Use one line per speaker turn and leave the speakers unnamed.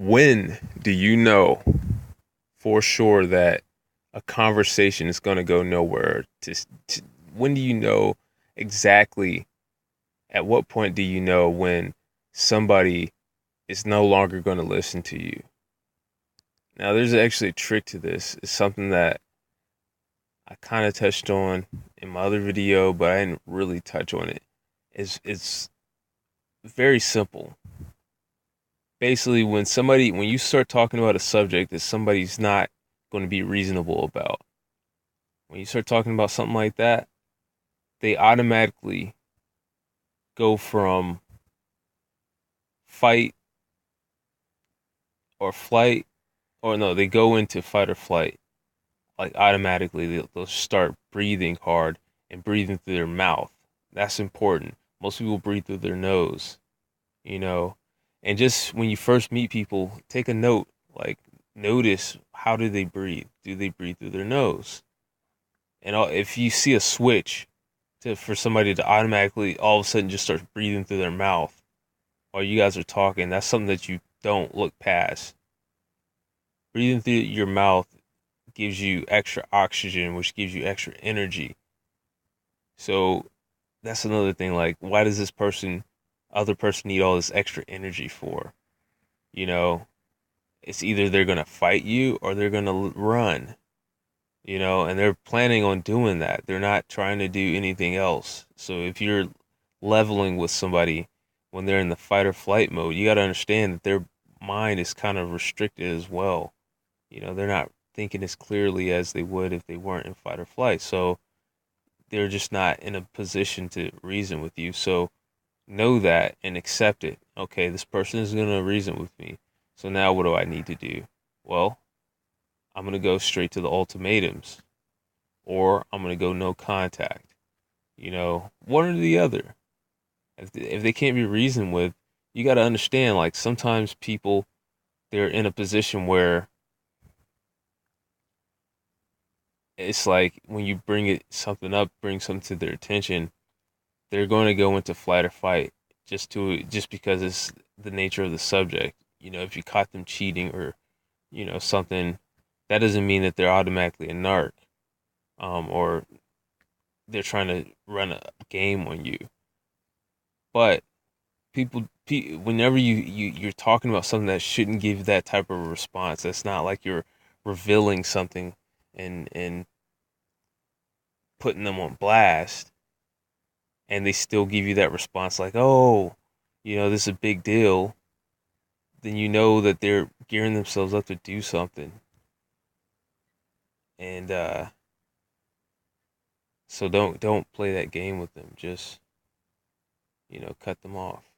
When do you know for sure that a conversation is going to go nowhere? When do you know exactly? At what point do you know when somebody is no longer going to listen to you? Now, there's actually a trick to this. It's something that I kind of touched on in my other video, but I didn't really touch on it. It's very simple. Basically, when you start talking about a subject that somebody's not going to be reasonable about, when you start talking about something like that, they automatically go from fight or flight, or no, they go into fight or flight. Like automatically, they'll start breathing hard and breathing through their mouth. That's important. Most people breathe through their nose, you know. And just when you first meet people, take a note. Like, notice, how do they breathe? Do they breathe through their nose? And if you see a switch for somebody to automatically all of a sudden just start breathing through their mouth while you guys are talking, that's something that you don't look past. Breathing through your mouth gives you extra oxygen, which gives you extra energy. So that's another thing. Like, why does other person need all this extra energy for? You know, it's either they're gonna fight you or they're gonna run. And they're planning on doing that. They're not trying to do anything else. So if you're leveling with somebody when they're in the fight or flight mode, you got to understand that their mind is kind of restricted as well. They're not thinking as clearly as they would if they weren't in fight or flight. So they're just not in a position to reason with you. So know that and accept it. Okay, this person is going to reason with me. So now what do I need to do? Well, I'm going to go straight to the ultimatums, or I'm going to go no contact. One or the other. If they can't be reasoned with, you got to understand, like, sometimes people, they're in a position where it's like when you bring something to their attention, they're going to go into flight or fight just because it's the nature of the subject. If you caught them cheating or, something, that doesn't mean that they're automatically a narc, or they're trying to run a game on you. But whenever you're talking about something that shouldn't give that type of response, that's not like you're revealing something and putting them on blast, and they still give you that response like, oh, this is a big deal, then you know that they're gearing themselves up to do something. And so don't play that game with them. Just cut them off.